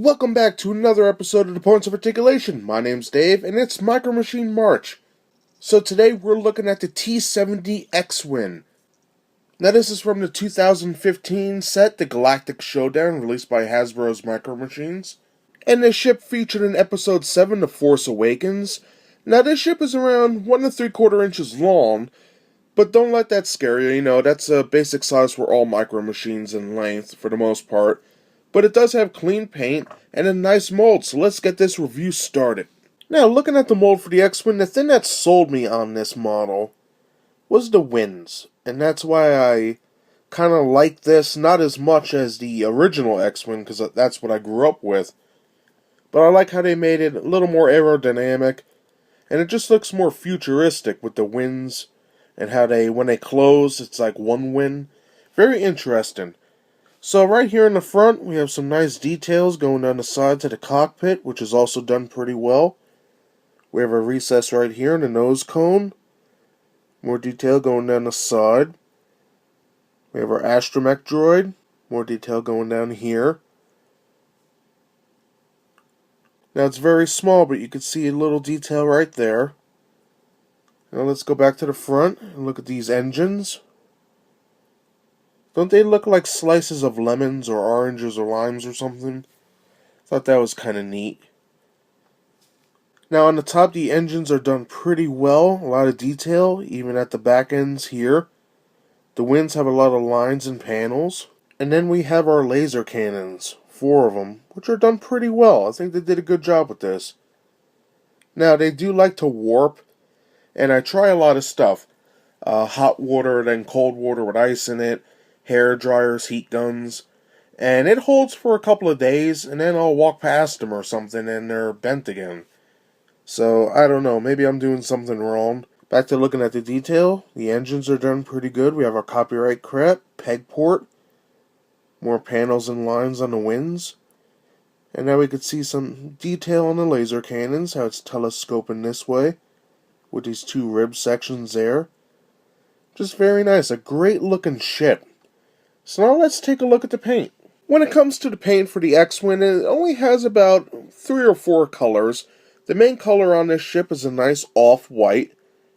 Welcome back to another episode of the Points of Articulation. My name's Dave, and it's Micro Machine March. So today we're looking at the T-70 X-Wing. Now this is from the 2015 set, The Galactic Showdown, released by Hasbro's Micro Machines. And this ship featured in Episode 7, The Force Awakens. Now this ship is around 1 3/4 inches long, but don't let that scare you. That's a basic size for all Micro Machines in length, for the most part. But it does have clean paint and a nice mold, so let's get this review started. Now, looking at the mold for the X-Wing, the thing that sold me on this model was the wings. And that's why I kind of like this, not as much as the original X-Wing, because that's what I grew up with. But I like how they made it a little more aerodynamic, and it just looks more futuristic with the wings, and how when they close, it's like one wing. Very interesting. So right here in the front, we have some nice details going down the sides of the cockpit, which is also done pretty well. We have a recess right here in the nose cone. More detail going down the side. We have our astromech droid. More detail going down here. Now it's very small, but you can see a little detail right there. Now let's go back to the front and look at these engines. Don't they look like slices of lemons or oranges or limes or something? Thought that was kind of neat. Now on the top, the engines are done pretty well. A lot of detail, even at the back ends here. The wings have a lot of lines and panels. And then we have our laser cannons, 4 of them, which are done pretty well. I think they did a good job with this. Now they do like to warp, and I try a lot of stuff. Hot water, then cold water with ice in it. Hair dryers, heat guns, and it holds for a couple of days, and then I'll walk past them or something, and they're bent again. So, I don't know, maybe I'm doing something wrong. Back to looking at the detail, the engines are done pretty good. We have our copyright crap, peg port, more panels and lines on the wings, and now we can see some detail on the laser cannons, how it's telescoping this way, with these 2 rib sections there. Just very nice, a great looking ship. So now let's take a look at the paint. When it comes to the paint for the X-Wing, it only has about 3 or 4 colors. The main color on this ship is a nice off-white,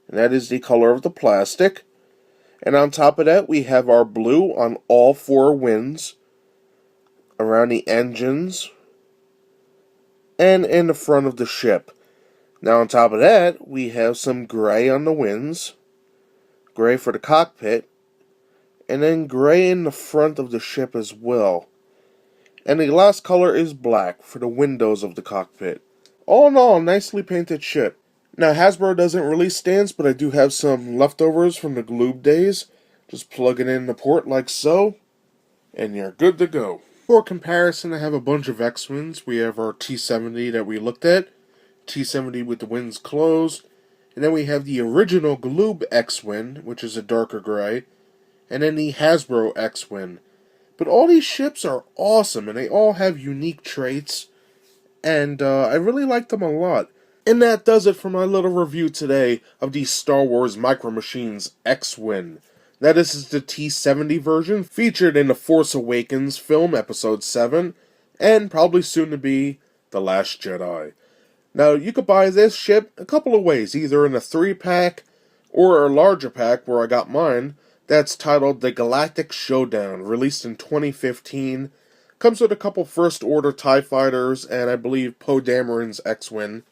and that is the color of the plastic. And on top of that, we have our blue on all 4 wings, around the engines, and in the front of the ship. Now on top of that, we have some gray on the wings, gray for the cockpit, and then gray in the front of the ship as well. And the last color is black for the windows of the cockpit. All in all, nicely painted ship. Now Hasbro doesn't release stands, but I do have some leftovers from the Gloob days. Just plug it in the port like so, and you're good to go. For comparison, I have a bunch of X-Wings. We have our T-70 that we looked at, T-70 with the wings closed, and then we have the original Gloob X-Wing, which is a darker gray, and then the Hasbro X-Wing. But all these ships are awesome, and they all have unique traits, and I really like them a lot. And that does it for my little review today of the Star Wars Micro Machines X-Wing. Now this is the T-70 version, featured in the Force Awakens film, Episode 7, and probably soon to be The Last Jedi. Now you could buy this ship a couple of ways, either in a 3-pack, or a larger pack where I got mine, that's titled The Galactic Showdown, released in 2015. Comes with a couple First Order TIE Fighters, and I believe Poe Dameron's X-Wing,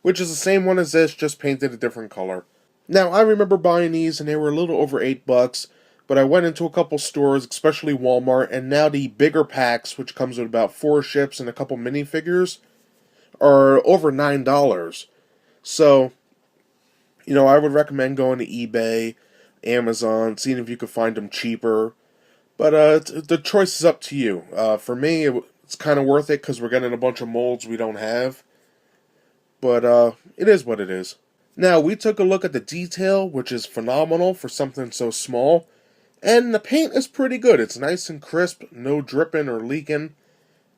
which is the same one as this, just painted a different color. Now, I remember buying these, and they were a little over $8, but I went into a couple stores, especially Walmart, and now the bigger packs, which comes with about 4 ships and a couple minifigures, are over $9. So, I would recommend going to eBay, Amazon, seeing if you could find them cheaper. But the choice is up to you. For me, it's kind of worth it because we're getting a bunch of molds we don't have. But it is what it is. Now, we took a look at the detail, which is phenomenal for something so small. And the paint is pretty good. It's nice and crisp, no dripping or leaking.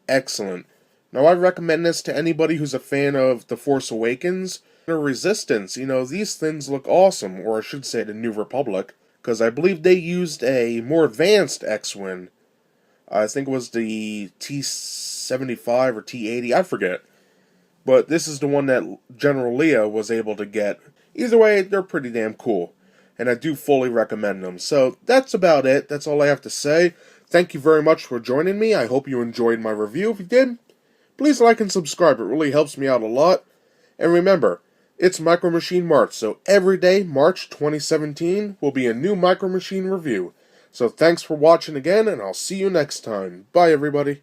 Excellent. Now, I recommend this to anybody who's a fan of The Force Awakens or Resistance. These things look awesome, or I should say the New Republic, because I believe they used a more advanced X-Wing I think it was the T-75 or T-80, I forget. But this is the one that General Leah was able to get. Either way, they're pretty damn cool, and I do fully recommend them. So that's about it. That's all I have to say. Thank you very much for joining me. I hope you enjoyed my review. If you did, please like and subscribe. It really helps me out a lot. And remember, it's Micro Machine March, so every day, March 2017, will be a new Micro Machine review. So thanks for watching again, and I'll see you next time. Bye, everybody.